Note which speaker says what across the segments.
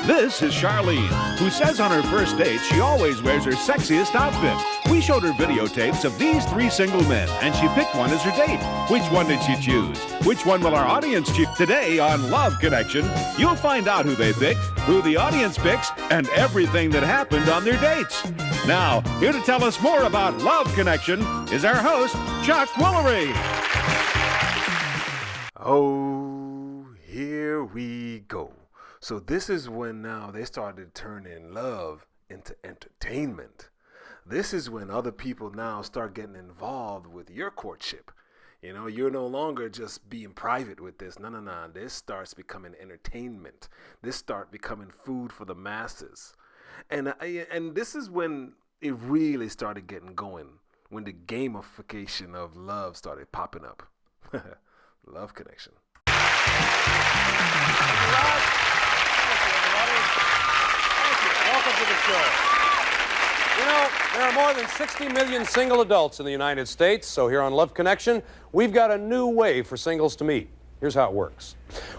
Speaker 1: This is Charlene, who says on her first date she always wears her sexiest outfit. We showed her videotapes of these 3 single men, and she picked one as her date. Which one did she choose? Which one will our audience choose? Today on Love Connection, you'll find out who they picked, who the audience picks, and everything that happened on their dates. Now, here to tell us more about Love Connection is our host, Chuck Woolery.
Speaker 2: Oh, here we go. So this is when now they started turning love into entertainment. This is when other people now start getting involved with your courtship. You know, you're no longer just being private with this. No. This starts becoming entertainment. This starts becoming food for the masses. And this is when it really started getting going, when the gamification of love started popping up. Love Connection.
Speaker 3: Welcome to the show. You know, there are more than 60 million single adults in the United States, so here on Love Connection, we've got a new way for singles to meet. Here's how it works.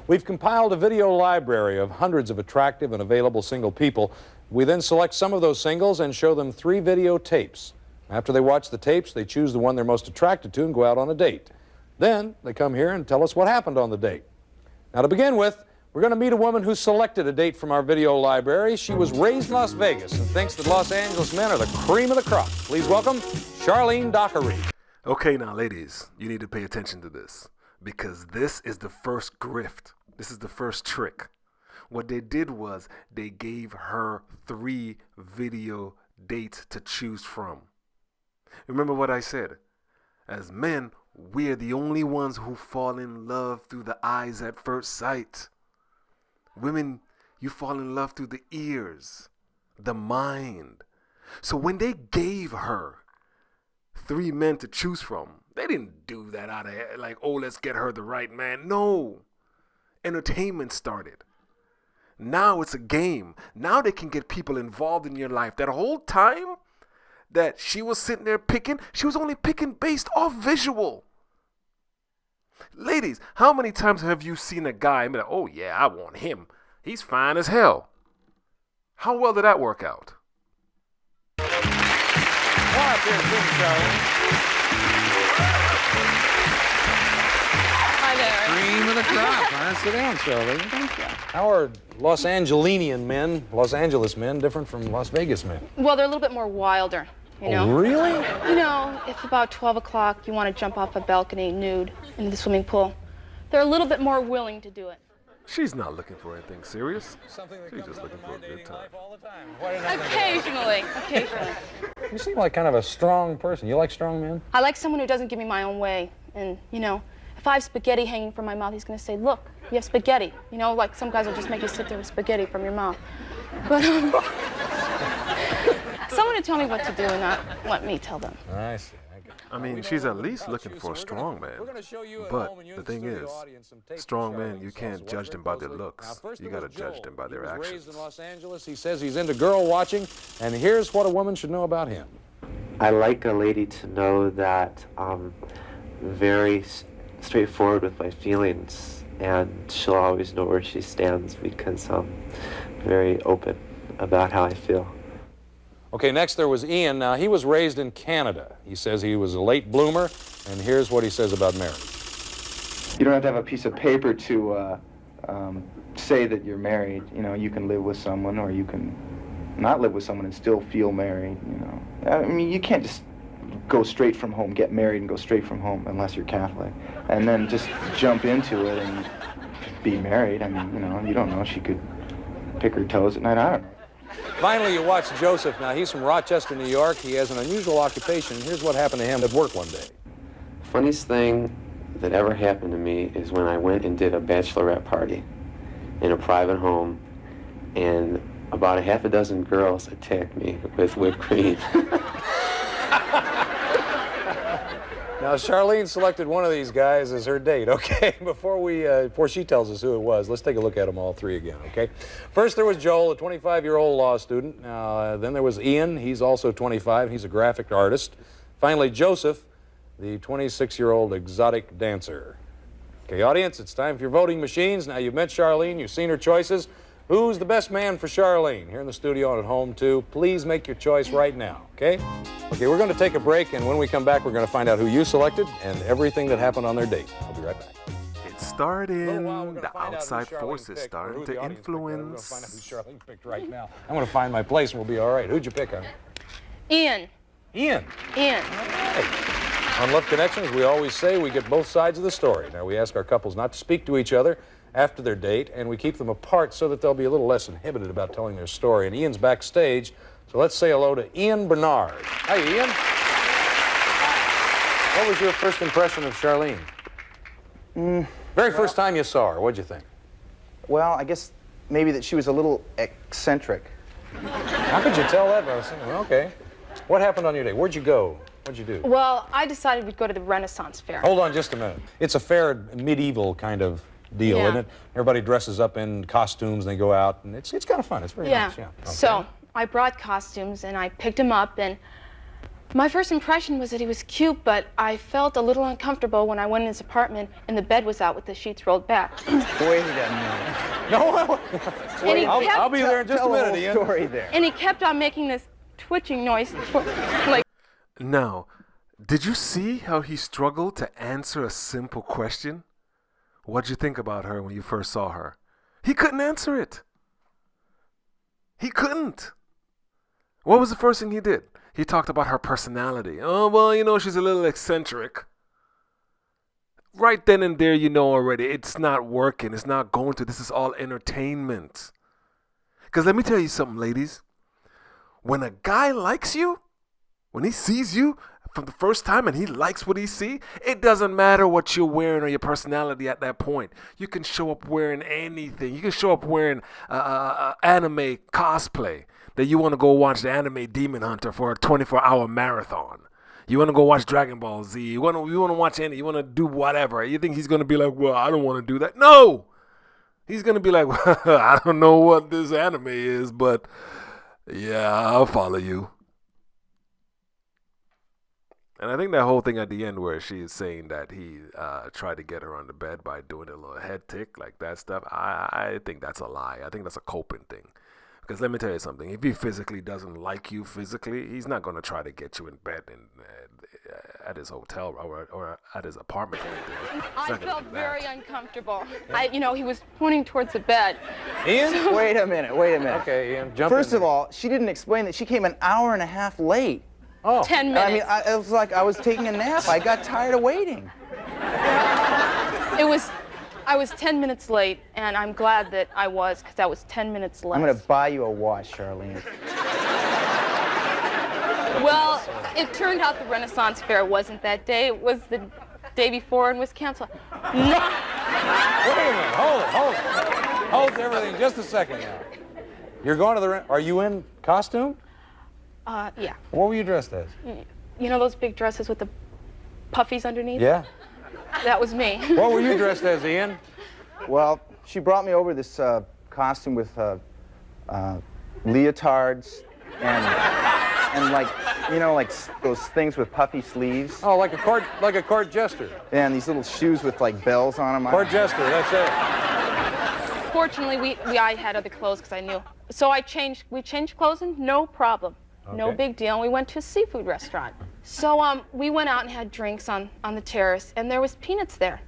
Speaker 3: We've compiled a video library of hundreds of attractive and available single people. We then select some of those singles and show them 3 video tapes. After they watch the tapes, they choose the one they're most attracted to and go out on a date. Then they come here and tell us what happened on the date. Now, to begin with, we're going to meet a woman who selected a date from our video library. She was raised in Las Vegas and thinks that Los Angeles men are the cream of the crop. Please welcome Charlene Dockery.
Speaker 2: Okay, now, ladies, you need to pay attention to this because this is the first grift. This is the first trick. What they did was they gave her 3 video dates to choose from. Remember what I said? As men, we're the only ones who fall in love through the eyes at first sight. Women, you fall in love through the ears, the mind. So when they gave her 3 men to choose from, they didn't do that out of like, oh, let's get her the right man. No. Entertainment started. Now it's a game. Now they can get people involved in your life. That whole time that she was sitting there picking, she was only picking based off visual. Ladies, how many times have you seen a guy and be like, oh yeah, I want him. He's fine as hell. How well did that work out?
Speaker 4: Hi there.
Speaker 3: Cream of the crop. Nice. Sit down, Charlene.
Speaker 4: Thank you.
Speaker 3: How are Los Angeles men, different from Las Vegas men?
Speaker 4: Well, they're a little bit more wilder, you know.
Speaker 3: Oh, really?
Speaker 4: You know, if about 12 o'clock you want to jump off a balcony nude into the swimming pool, they're a little bit more willing to do it.
Speaker 2: She's not looking for anything serious. She's just looking for a good time.
Speaker 4: Occasionally.
Speaker 3: You seem like kind of a strong person. You like strong men?
Speaker 4: I like someone who doesn't give me my own way. And, you know, if I have spaghetti hanging from my mouth, he's going to say, look, you have spaghetti. You know, like some guys will just make you sit there with spaghetti from your mouth. But, someone to tell me what to do and not let me tell them.
Speaker 3: I see.
Speaker 2: I mean, she's at least looking for a strong man. But the thing is, strong men, you can't judge them by their looks. You got to judge them by their actions.
Speaker 3: In Los Angeles, he says he's into girl watching, and here's what a woman should know about him.
Speaker 5: I like a lady to know that I'm very straightforward with my feelings, and she'll always know where she stands because I'm very open about how I feel.
Speaker 3: Okay, next there was Ian. Now, he was raised in Canada. He says he was a late bloomer, and here's what he says about marriage.
Speaker 6: You don't have to have a piece of paper to say that you're married. You know, you can live with someone or you can not live with someone and still feel married, you know. I mean, you can't just go straight from home, get married and go straight from home unless you're Catholic, and then just jump into it and be married. I mean, you know, you don't know. She could pick her toes at night. I don't know.
Speaker 3: Finally, you watch Joseph. Now, he's from Rochester, New York. He has an unusual occupation. Here's what happened to him at work one day.
Speaker 5: Funniest thing that ever happened to me is when I went and did a bachelorette party in a private home, and about 6 girls attacked me with whipped cream.
Speaker 3: Now, Charlene selected one of these guys as her date, okay? Before she tells us who it was, let's take a look at them all 3 again, okay? First, there was Joel, a 25-year-old law student. Then there was Ian. He's also 25. He's a graphic artist. Finally, Joseph, the 26-year-old exotic dancer. Okay, audience, it's time for your voting machines. Now, you've met Charlene. You've seen her choices. Who's the best man for Charlene? Here in the studio and at home, too. Please make your choice right now, okay? Okay, we're going to take a break, and when we come back, we're going to find out who you selected and everything that happened on their date. I'll be right back.
Speaker 2: It's starting.
Speaker 3: Well, we're gonna
Speaker 2: The
Speaker 3: find out who
Speaker 2: outside
Speaker 3: Charlene
Speaker 2: forces
Speaker 3: picked, or
Speaker 2: starting
Speaker 3: who
Speaker 2: to
Speaker 3: the audience picked. We're going to find out who
Speaker 2: influence.
Speaker 3: Charlene picked right now. I'm going to find my place, and we'll be all right. Who'd you pick, honey?
Speaker 4: Ian.
Speaker 3: Ian.
Speaker 4: Ian.
Speaker 3: Hey. On Love Connections, we always say we get both sides of the story. Now, we ask our couples not to speak to each other after their date, and we keep them apart so that they'll be a little less inhibited about telling their story. And Ian's backstage, so let's say hello to Ian Bernard. Hi, Ian. What was your first impression of Charlene? Very first time you saw her, what'd you think?
Speaker 6: Well, I guess maybe that she was a little eccentric.
Speaker 3: How could you tell that? Okay. What happened on your day? Where'd you go? What'd you do?
Speaker 4: Well, I decided we'd go to the Renaissance Fair.
Speaker 3: Hold on just a minute. It's a fair medieval kind of deal,
Speaker 4: Yeah.
Speaker 3: isn't it? Everybody dresses up in costumes and they go out, and it's kind of fun. It's very nice, yeah. Okay.
Speaker 4: So I brought costumes and I picked him up, and my first impression was that he was cute, but I felt a little uncomfortable when I went in his apartment and the bed was out with the sheets rolled back.
Speaker 6: Wait a minute.
Speaker 3: No,
Speaker 4: And he
Speaker 3: I'll be there in just a minute, Ian.
Speaker 6: Story there.
Speaker 4: And he kept on making this twitching noise, like.
Speaker 2: Now, did you see how he struggled to answer a simple question? What'd you think about her when you first saw her? He couldn't answer it. He couldn't. What was the first thing he did? He talked about her personality. Oh, well, you know, she's a little eccentric. Right then and there, you know already, it's not working. It's not going to. This is all entertainment. Because let me tell you something, ladies. When a guy likes you, when he sees you for the first time and he likes what he sees, it doesn't matter what you're wearing or your personality at that point. You can show up wearing anything. You can show up wearing anime cosplay that you want to go watch the anime Demon Hunter for a 24-hour marathon. You want to go watch Dragon Ball Z. You want to watch any. You want to do whatever. You think he's going to be like, well, I don't want to do that. No! He's going to be like, well, I don't know what this anime is, but yeah, I'll follow you. And I think that whole thing at the end where she's saying that he tried to get her on the bed by doing a little head tick, like that stuff, I think that's a lie. I think that's a coping thing. Because let me tell you something. If he physically doesn't like you physically, he's not going to try to get you in bed at his hotel or at his apartment.
Speaker 4: I felt very uncomfortable. He was pointing towards the bed.
Speaker 3: Ian?
Speaker 6: Wait a minute.
Speaker 3: Okay, Ian, jump
Speaker 6: First
Speaker 3: in
Speaker 6: of all, she didn't explain that she came an hour and a half late.
Speaker 3: Oh.
Speaker 4: 10 minutes.
Speaker 6: I mean, it was like I was taking a nap. I got tired of waiting.
Speaker 4: I was 10 minutes late, and I'm glad that I was, because that was 10 minutes less.
Speaker 6: I'm going to buy you a watch, Charlene.
Speaker 4: Well, it turned out the Renaissance Fair wasn't that day. It was the day before and was canceled.
Speaker 3: Wait a minute. Hold it. Hold everything just a second now. You're going to the... Are you in costume?
Speaker 4: Yeah.
Speaker 3: What were you dressed as?
Speaker 4: You know those big dresses with the puffies underneath?
Speaker 3: Yeah.
Speaker 4: That was me.
Speaker 3: What were you dressed as, Ian?
Speaker 6: Well, she brought me over this costume with leotards and like those things with puffy sleeves.
Speaker 3: Oh, like a court jester.
Speaker 6: And these little shoes with like bells on them.
Speaker 3: Court jester, that's it.
Speaker 4: Fortunately, I had other clothes because I knew. So we changed clothes and no problem. No
Speaker 3: Okay.
Speaker 4: big deal. And we went to a seafood restaurant. So we went out and had drinks on the terrace, and there was peanuts there.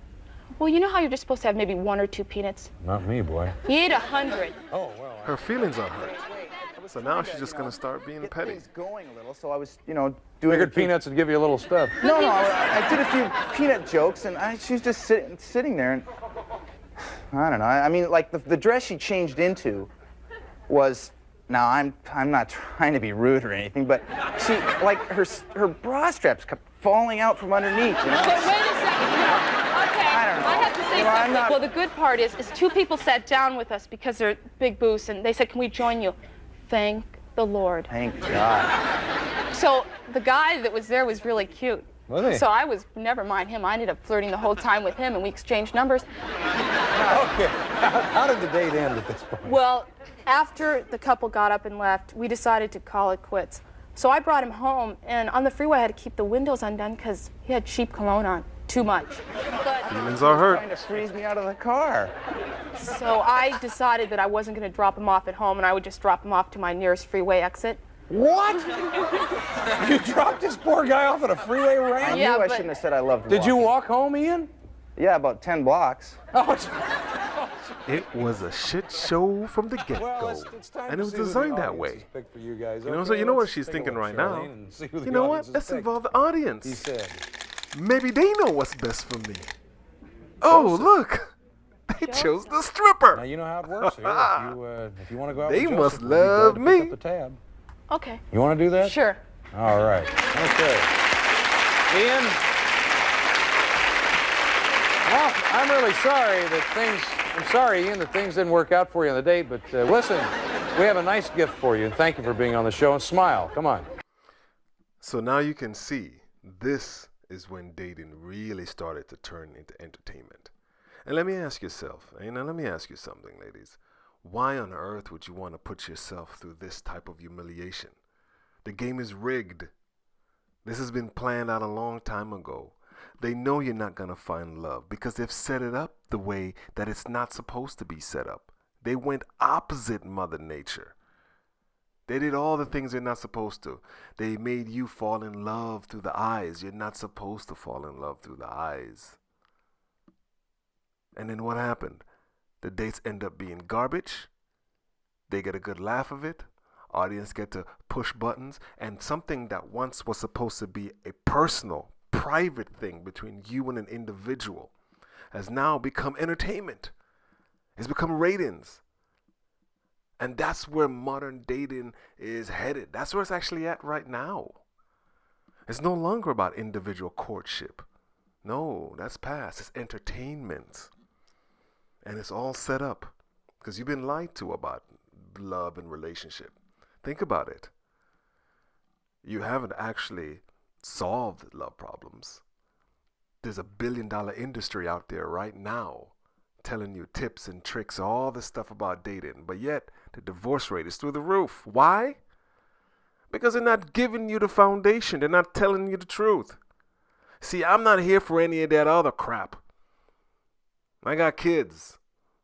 Speaker 4: Well, you know how you're just supposed to have maybe 1 or 2 peanuts?
Speaker 3: Not me, boy.
Speaker 4: He ate 100.
Speaker 3: Oh, well.
Speaker 2: Her feelings are hurt. So now she's just going to start being
Speaker 6: Get
Speaker 2: petty.
Speaker 6: things going a little, so I was, doing
Speaker 3: Figured
Speaker 6: a few-
Speaker 3: peanuts would give you a little stuff.
Speaker 6: No, I did a few peanut jokes, and she was just sitting there, and I don't know. I mean, like the dress she changed into was. Now I'm not trying to be rude or anything, but she like her bra straps kept falling out from underneath. You know?
Speaker 4: But wait a second. No. Okay.
Speaker 6: I don't know.
Speaker 4: I have to say
Speaker 6: You know, I'm
Speaker 4: something.
Speaker 6: not-
Speaker 4: Well, the good part is 2 people sat down with us because they're big booths, and they said, "Can we join you?" Thank the Lord.
Speaker 6: Thank God.
Speaker 4: So the guy that was there was really cute.
Speaker 3: Was he?
Speaker 4: So I was, never mind him, I ended up flirting the whole time with him, and we exchanged numbers.
Speaker 3: Okay. How did the date end at this point?
Speaker 4: Well, after the couple got up and left, we decided to call it quits. So I brought him home, and on the freeway I had to keep the windows undone because he had cheap cologne on, too much. But
Speaker 2: Feelings are hurt.
Speaker 6: Trying to freeze me out of the car.
Speaker 4: So I decided that I wasn't going to drop him off at home, and I would just drop him off to my nearest freeway exit.
Speaker 3: What? You dropped this poor guy off at a freeway
Speaker 6: I
Speaker 3: ramp?
Speaker 6: knew I shouldn't have said I loved
Speaker 3: Did you
Speaker 6: walking.
Speaker 3: walk home, Ian?
Speaker 6: Yeah, about 10 blocks.
Speaker 3: Oh,
Speaker 2: It was a shit show from the get-go,
Speaker 3: well, it's time
Speaker 2: and
Speaker 3: to
Speaker 2: it was
Speaker 3: see who the
Speaker 2: designed that
Speaker 3: audience
Speaker 2: way.
Speaker 3: has picked for you guys.
Speaker 2: You know,
Speaker 3: Okay,
Speaker 2: so you know what
Speaker 3: let's
Speaker 2: she's
Speaker 3: take a
Speaker 2: thinking
Speaker 3: look,
Speaker 2: right now.
Speaker 3: Charlene, and see who the
Speaker 2: You know what?
Speaker 3: audience has
Speaker 2: Let's
Speaker 3: picked.
Speaker 2: involve the audience.
Speaker 3: He said,
Speaker 2: Maybe they know what's best for me. Oh, look. They chose the
Speaker 3: now
Speaker 2: stripper.
Speaker 3: you know how it works here. If you want to go out
Speaker 2: They
Speaker 3: with
Speaker 2: must
Speaker 3: Joseph, we'll be glad
Speaker 2: love
Speaker 3: to pick
Speaker 2: me.
Speaker 3: up the tab.
Speaker 4: Okay.
Speaker 3: You want to do that?
Speaker 4: Sure.
Speaker 3: All right. Okay. Ian? Well, I'm really sorry I'm sorry, Ian, that things didn't work out for you on the date, but listen, we have a nice gift for you, and thank you for being on the show, and smile. Come on.
Speaker 2: So now you can see this is when dating really started to turn into entertainment. And let me ask you something, ladies. Why on earth would you want to put yourself through this type of humiliation? The game is rigged. This has been planned out a long time ago. They know you're not going to find love because they've set it up the way that it's not supposed to be set up. They went opposite Mother Nature. They did all the things they're not supposed to. They made you fall in love through the eyes. You're not supposed to fall in love through the eyes. And then what happened? The dates end up being garbage. They get a good laugh of it. Audience get to push buttons. And something that once was supposed to be a personal, private thing between you and an individual has now become entertainment. It's become ratings. And that's where modern dating is headed. That's where it's actually at right now. It's no longer about individual courtship. No, that's past. It's entertainment. And it's all set up because you've been lied to about love and relationship. Think about it. You haven't actually solved love problems. There's a $1 billion industry out there right now telling you tips and tricks, all this stuff about dating, but yet the divorce rate is through the roof. Why? Because they're not giving you the foundation. They're not telling you the truth. See, I'm not here for any of that other crap. I got kids.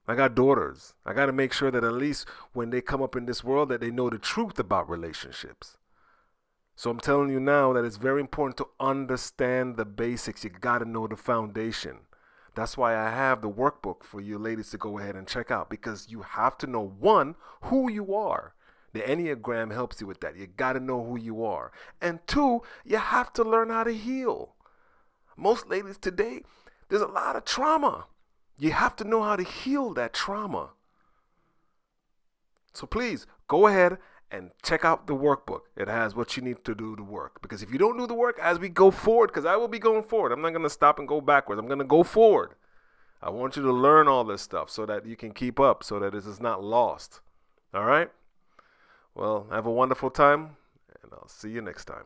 Speaker 2: I got daughters. I got to make sure that at least when they come up in this world that they know the truth about relationships. So I'm telling you now that it's very important to understand the basics. You got to know the foundation. That's why I have the workbook for you ladies to go ahead and check out, because you have to know, one, who you are. The Enneagram helps you with that. You got to know who you are. And two, you have to learn how to heal. Most ladies today, there's a lot of trauma. You have to know how to heal that trauma. So please go ahead and check out the workbook. It has what you need to do to work. Because if you don't do the work as we go forward, because I will be going forward, I'm not going to stop and go backwards. I'm going to go forward. I want you to learn all this stuff so that you can keep up, so that this is not lost. All right? Well, have a wonderful time, and I'll see you next time.